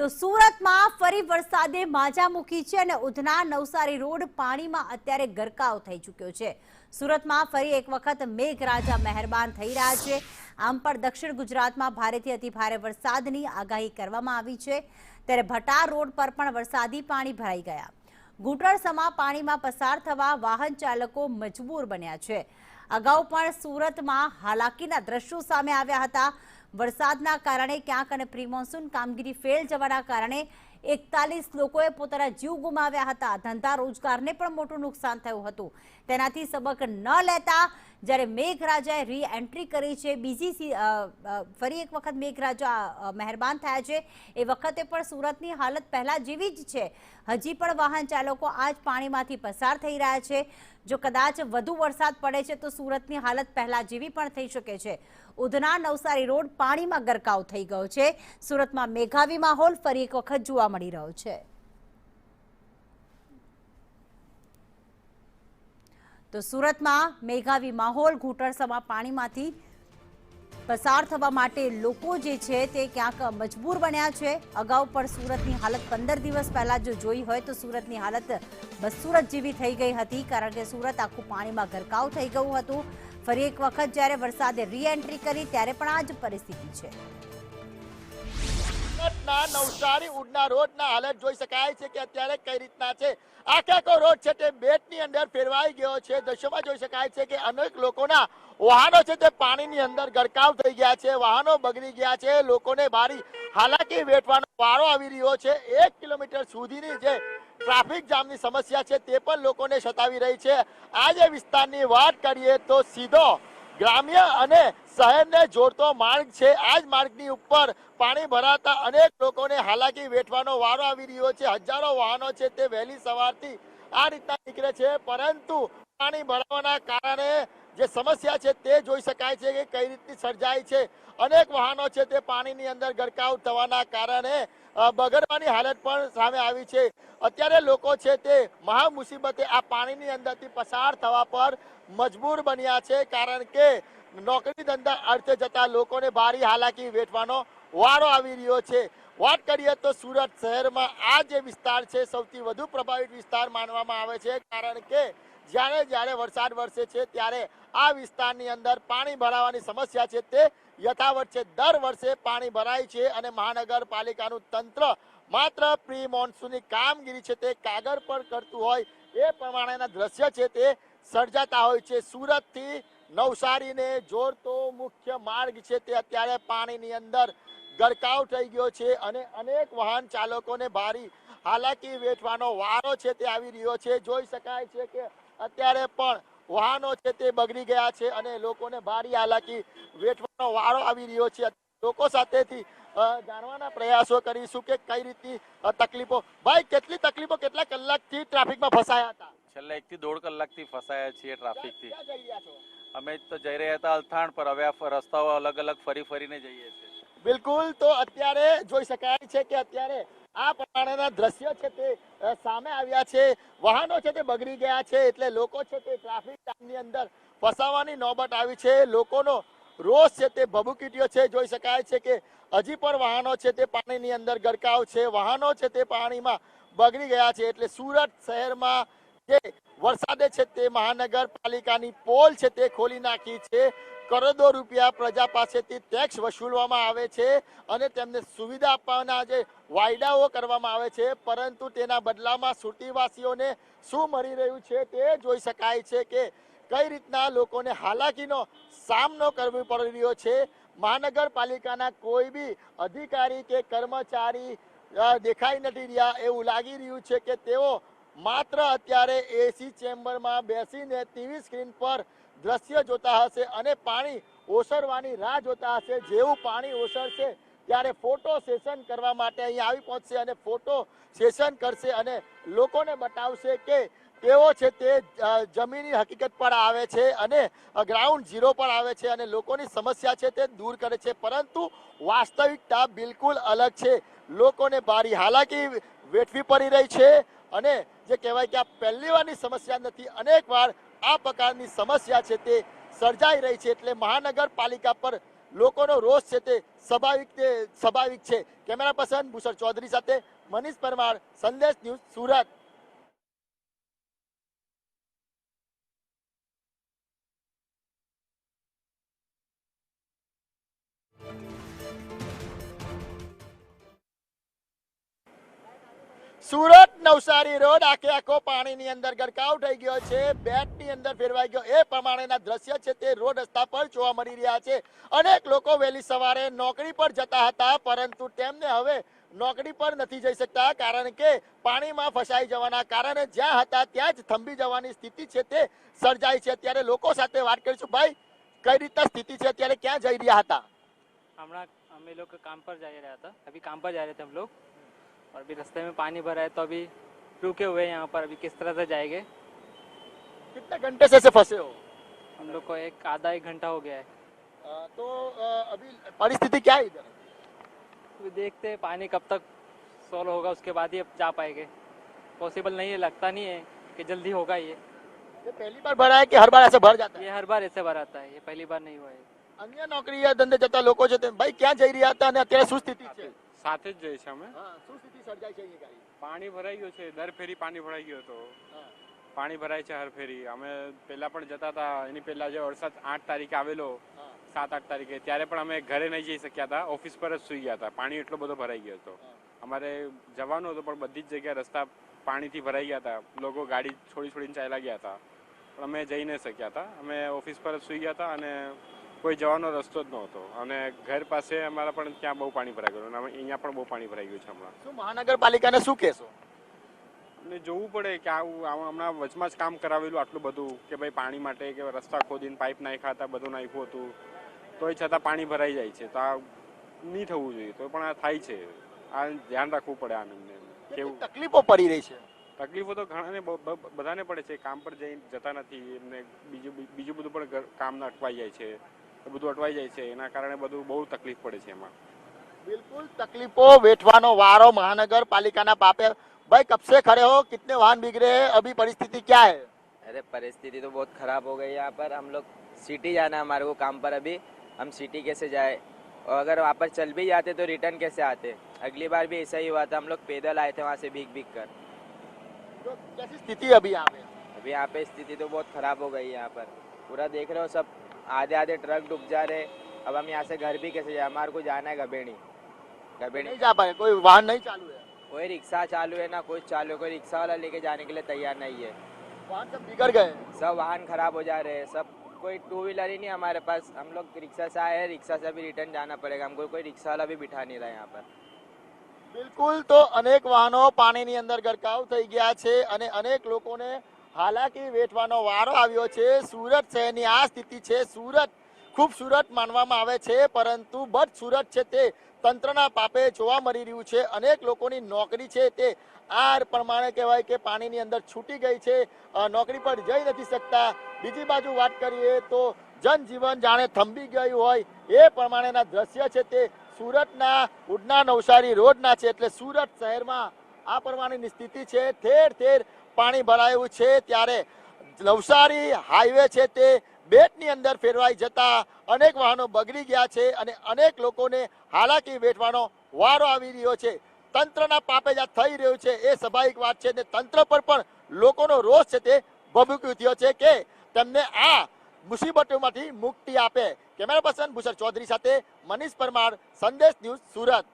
તો સુરતમાં ફરી વરસાદે માજા મૂકી છે અને ઉધના નવસારી રોડ પાણીમાં અત્યારે ગરકાવ થઈ ચૂક્યો છે। સુરતમાં ફરી એક વખત મેઘરાજા મહેરબાન થઈ રહ્યા છે। આમ પણ દક્ષિણ ગુજરાતમાં ભારેથી અતિભારે વરસાદની આગાહી કરવામાં આવી છે, ત્યારે ભટાર રોડ પર પણ વરસાદી પાણી ભરાઈ ગયા। ઘૂંટણસમા પાણીમાં પસાર થવા વાહન ચાલકો મજબૂર બન્યા છે। અગાઉ પણ સુરતમાં હાલાકીના દ્રશ્યો સામે આવ્યા હતા। વરસાદના કારણે ક્યાંક અને પ્રી મોન્સૂન કામગીરી ફેલ જવાના કારણે 41 લોકોએ પોતાના જીવ ગુમાવ્યા હતા। ધંધા રોજગારને પણ મોટું નુકસાન થયું હતું। તેનાથી સબક ન લેતા જ્યારે મેઘરાજાએ રી એન્ટ્રી કરી છે, ફરી એક વખત મેઘરાજા મહેરબાન થયા છે, એ વખતે પણ સુરતની હાલત પહેલા જેવી જ છે। હજી પણ વાહન ચાલકો આ જ પાણીમાંથી પસાર થઈ રહ્યા છે। જો કદાચ વધુ વરસાદ પડે છે તો સુરતની હાલત પહેલા જેવી પણ થઈ શકે છે। ઉધના નવસારી રોડ પાણીમાં ગરકાવ થઈ ગયો છે। સુરતમાં મેઘાવી માહોલ ફરી એક વખત જોવા મળી રહ્યો છે। તો સુરતમાં મેઘાવી માહોલ, ઘૂંટણસમા પાણીમાંથી પસાર થવા માટે લોકો જે છે તે ક્યાંક મજબૂર બન્યા છે। અગાઉ પણ સુરતની હાલત 15 દિવસ પહેલા જો જોઈ હોય તો સુરતની હાલત બસ સુરત જેવી થઈ ગઈ હતી, કારણ કે સુરત આખું પાણીમાં ગરકાવ થઈ ગયું હતું। ફરી એક વખત જ્યારે વરસાદે રી એન્ટ્રી કરી ત્યારે પણ આ જ પરિસ્થિતિ છે। નવસારી ઉડના રોડના હાલત જોઈ શકાય છે કે અત્યારે કઈ રીતના છે। આખો રોડ છે તે બેટની અંદર ફેરવાઈ ગયો છે। દ્રશ્યોમાં જોઈ શકાય છે કે અનેક લોકોના વાહનો છે તે પાણીની અંદર ગરકાવ થઈ ગયા છે, વાહનો બગડી ગયા છે, લોકોને ભારી હાલાકી વેઠવાનો વારો આવી રહ્યો છે। 1 કિલોમીટર સુધીની જે ટ્રાફિક જામની સમસ્યા છે તે પણ લોકોને સતાવી રહી છે। આ જે વિસ્તારની વાત કરીએ તો સીધો ગ્રામ્ય અને શહેરને જોડતો માર્ગ છે। આ જ માર્ગની ઉપર પાણી ભરાતા અનેક લોકોને હાલાકી વેઠવાનો વારો આવી રહ્યો છે। હજારો વાહનો છે તે વહેલી સવારથી આ રીતના નીકળે છે, પરંતુ પાણી ભરાવાના કારણે જે સમસ્યા છે તે જોઈ શકાય છે કે કઈ રીતની સર્જાય છે। અનેક વાહનો છે તે પાણીની અંદર ગરકાવ થવાના કારણે બગડવાની હાલત પણ સામે આવી છે। અત્યારે લોકો છે તે મહા મુસીબતે આ પાણીની અંદરથી પસાર થવા પર મજબૂર બન્યા છે, કારણ કે નોકરી ધંધા અર્થે જતા લોકોને ભારી હાલાકી વેઠવાનો વારો આવી રહ્યો છે। વાત કરીએ તો સુરત શહેરમાં આ જે વિસ્તાર છે સૌથી વધુ પ્રભાવિત વિસ્તાર માનવામાં આવે છે, કારણ કે જ્યારે વરસાદ વરસે છે ત્યારે આ વિસ્તારની અંદર પાણી ભરાવાની સમસ્યા છે તે યથાવત છે। દર વર્ષે પાણી ભરાય છે અને મહાનગરપાલિકાનું તંત્ર માત્ર પ્રી મોન્સૂનની કામગીરી છે તે કાગળ પર કરતું હોય એ પ્રમાણેના દ્રશ્ય છે તે સર્જાતા હોય છે। સુરતથી નવસારીને જોડતો મુખ્ય માર્ગ છે તે અત્યારે પાણીની અંદર ગરકાવ થઈ ગયો છે અને અનેક વાહન ચાલકોને ભારી હાલાકી વેઠવાનો વારો છે તે આવી રહ્યો છે। જોઈ શકાય છે કે અત્યારે પણ વાહનો છે તે બગડી ગયા છે અને લોકોને ભારી હાલાકી વેઠવાનો વારો આવી રહ્યો છે। લોકો સાથેથી જાણવાના પ્રયાસો કરીશું કે કઈ રીતની તકલીફો। ભાઈ, કેટલી તકલીફો, કેટલા કલાકથી ટ્રાફિકમાં ફસાયા હતા? છેલ્લા 1 થી 1.5 કલાકથી ફસાયા છીએ ટ્રાફિકથી। ક્યાં જઈ રહ્યા છો? અમે તો જઈ રહ્યા હતા અલથાણ પર, હવે આ રસ્તાઓ અલગ અલગ ફરીને જઈએ છીએ। બિલકુલ, તો અત્યારે જોઈ શકાય છે કે અત્યારે આ પ્રમાણેના દ્રશ્ય છે તે સામે આવ્યા છે। વાહનો છે તે બગડી ગયા છે, એટલે લોકો છે તે ટ્રાફિક જામની અંદર ફસાવાની નોબત આવી છે। લોકોનો રોષ છે તે ભભૂકીટ્યો છે। જોઈ શકાય છે કે હજી પણ વાહનો છે તે પાણીની અંદર ગરકાવ છે, વાહનો છે તે પાણીમાં બગડી ગયા છે। એટલે સુરત શહેરમાં જે વરસાદે છે તે મહાનગરપાલિકાની પોલ છે તે ખોલી નાખી છે। કરોડો રૂપિયા પ્રજા પાસેથી ટેક્સ વસૂલવામાં આવે છે અને તેમને સુવિધા આપવાના જે વાયદાઓ કરવામાં આવે છે, પરંતુ તેના બદલામાં સુરતીવાસીઓને શું મળી રહ્યું છે તે જોઈ શકાય છે કે કઈ રીતના લોકોને હાલાકીનો સામનો કરવો પડી રહ્યો છે। મહાનગરપાલિકાના કોઈ બી અધિકારી કે કર્મચારી દેખાઈ નથી રહ્યા। એવું લાગી રહ્યું છે કે તેઓ માત્ર અત્યારે એસી ચેમ્બરમાં બેસીને ટીવી સ્ક્રીન પર દ્રશ્ય જોતા હશે અને પાણી ઓસરવાની રાહ જોતા હશે। જેવું પાણી ઓસરશે ત્યારે ફોટો સેશન કરવા માટે અહીં આવી પહોંચશે અને ફોટો સેશન કરશે અને લોકોને બતાવશે કે તેઓ છે તે જમીની હકીકત પર આવે છે અને ગ્રાઉન્ડ ઝીરો પર આવે છે અને લોકોની સમસ્યા છે તે દૂર કરે છે, પરંતુ વાસ્તવિકતા બિલકુલ અલગ છે। લોકોને ભારી હાલાકી વેઠવી પડી રહી છે અને જે કહેવાય કે આ પહેલી વારની સમસ્યા નથી, અનેક વાર આ પ્રકારની સમસ્યા છે તે સર્જાઈ રહી છે। એટલે મહાનગરપાલિકા પર લોકોનો રોષ છે તે સ્વાભાવિક છે. કેમેરા પર્સન ભૂષણ ચૌધરી સાથે મનીષ પરમાર, સંદેશ ન્યૂઝ, સુરત. સુરત નવસારી રોડ આખે આખો પાણીની અંદર ગરકાવ થઈ ગયો છે, બેટની અંદર ફેરવાઈ ગયો એ પ્રમાણેના દ્રશ્ય છે તે રોડ રસ્તા પર જોવા મળી રહ્યા છે. અનેક લોકો વહેલી સવારે નોકરી પર જતા હતા, પરંતુ તેમને હવે નોકરી પર નથી જઈ શકતા, કારણ કે પાણીમાં ફસાઈ જવાના કારણે જ્યાં હતા ત્યાં જ થંભી જવાની સ્થિતિ છે તે સર્જાઈ છે. ત્યારે લોકો સાથે વાત કરીશું. ભાઈ, કઈ રીતના સ્થિતિ છે અત્યારે, ક્યાં જઈ રહ્યા હતા? हमारा हम लोग काम पर जा रहा था, अभी काम पर जा रहे थे हम लोग, और अभी रास्ते में पानी भरा है तो अभी रुके हुए हैं यहाँ पर. अभी किस तरह से जाएंगे? कितने घंटे से फंसे हो? हम लोग को आधा एक घंटा हो गया है. तो अभी परिस्थिति क्या है इधर? अभी देखते हैं पानी कब तक सॉल्व होगा, उसके बाद ही अब जा पाएंगे. पॉसिबल नहीं है, लगता नहीं है कि जल्दी होगा. ये पहली बार भरा है कि हर बार ऐसे भर जाता है? ये हर बार ऐसे भराता है, ये पहली बार नहीं हुआ है. અન્ય નોકરી ધંધે જતા લોકો છે ભાઈ, ક્યાં જઈ રહ્યા હતા અને અત્યારે શું સ્થિતિ છે? સાથે જ જઈએ છીએ અમે. શું સ્થિતિ સર્જાય છે અહીંયા? પાણી ભરાઈ ગયું છે, દર ફેરી પાણી ભરાઈ ગયો હતો. પાણી ભરાય છે હર ફેરી. અમે પહેલા પણ જતા હતા, એની પહેલા જે વરસાદ 8 તારીખે આવેલો, 7-8 તારીખે, ત્યારે પણ અમે ઘરે નહીં જઈ શક્યા હતા, ઓફિસ પર જ સુઈ ગયા હતા. પાણી એટલો બધો ભરાઈ ગયો હતો. અમારે જવાનું હતું પણ બધી જ જગ્યાએ રસ્તા પાણીથી ભરાઈ ગયા હતા. લોકો ગાડી છોડીને ચાલ્યા ગયા હતા, પણ અમે જઈ નહીં શક્યા હતા. અમે ઓફિસ પર જ સુઈ ગયા હતા અને કોઈ જવાનો રસ્તો જ નહોતો. અને ઘર પાસે અમારા પણ ત્યાં બહુ પાણી ભરાઈ ગયું, અને અહીંયા પણ બહુ પાણી ભરાઈ ગયું છે હમણાં. શું મહાનગરપાલિકાને શું કહેશો? અમને જોવું પડે કે આવું હમણાં વચમાં જ કામ કરાવેલું આટલું બધું, કે ભાઈ પાણી માટે કે રસ્તા ખોદીને પાઇપ નાખ્યા હતા, બધું નાખ્યું હતું, તોય છતાં પાણી ભરાઈ જાય છે. તો આ નહીં થવું જોઈએ, તો પણ આ થાય છે. આ ધ્યાન રાખવું પડે. આનંદને કેવું તકલીફો પડી રહી છે? તકલીફો તો ઘણાને બધાને પડે છે. કામ પર જતા નથી, એમને બીજું બધું પણ કામ અટવાઈ જાય છે, બધું અટવાઈ જાય છે. એના કારણે બધું બહુ તકલીફ પડે છે એમાં. બિલકુલ તકલીફો વેઠવાનો વારો મહાનગरपालिका पापे. भाई, कब से खड़े हो? कितने वाहन बिगड़े हैं? अभी परिस्थिति क्या है? अरे परिस्थिति तो बहुत खराब हो गई यहाँ पर. हम लोग सिटी जाना है हमारे को काम पर. अभी हम सिटी कैसे जाए, और अगर वहाँ पर चल भी जाते तो रिटर्न कैसे आते? अगली बार भी ऐसा ही हुआ था, हम लोग पैदल आए थे वहाँ से भीग कर. तो कैसी स्थिति अभी यहाँ पे? अभी यहाँ पे स्थिति तो बहुत खराब हो गई है. यहाँ पर पूरा देख रहे हो, सब आधे ट्रक डूब जा रहे. अब हम यहाँ से घर भी कैसे जाए? हमारे को जाना है गबेड़ी. नहीं जा पाए, कोई वाहन नहीं चालू है? कोई रिक्शा चालू है ना कुछ चालू है. कोई रिक्शा वाला लेके जाने के लिए तैयार नहीं है. वाहन सब बिगड़ गए, सब वाहन खराब हो जा रहे हैं. सब कोई 2 व्हीलर ही नहीं हमारे पास. हम लोग रिक्शा से आए हैं, रिक्शा से अभी रिटर्न जाना पड़ेगा हमको. कोई रिक्शा वाला भी बिठा नहीं रहा यहाँ पर. બિલકુલ. તો અનેક વાહનો પાણીની અંદર ગરકાવ થઈ ગયા છે અને અનેક લોકોને હાલાકી વેઠવાનો વારો આવ્યો છે. સુરત શહેરની આ સ્થિતિ છે. સુરત ખૂબસૂરત માનવામાં આવે છે, પરંતુ બદ સુરત છે તે તંત્રના પાપે જોવા મળી રહ્યું છે. અનેક લોકોની નોકરી છે તે આ પ્રમાણે કહેવાય કે પાણીની અંદર છૂટી ગઈ છે, નોકરી પર જઈ નથી શકતા. બીજી બાજુ વાત કરીએ તો જનજીવન જાણે થંભી ગયું હોય એ પ્રમાણેના દ્રશ્ય છે તે સુરતના ઉડના નવસારી રોડના છે. એટલે સુરત શહેરમાં આ પ્રમાણેની સ્થિતિ છે. ઠેર પાણી ભરાયું છે. ત્યારે નવસારી હાઈવે છે તે બેટની અંદર ફેરવાઈ જતા અનેક વાહનો બગડી ગયા છે અને અનેક લોકોને હાલાકી વેઠવાનો વારો આવી રહ્યો છે. તંત્રના પાપે જ થઈ રહ્યું છે એ સ્વાભાવિક વાત છે. ને તંત્ર પર પણ લોકોનો રોષ છે તે ભભૂક્યો થયો છે કે તેમને આ મુસીબતોમાંથી મુક્તિ આપે. કેમેરા પર્સન ભૂષણ ચૌધરી સાથે મનીષ પરમાર, સંદેશ ન્યૂઝ, સુરત.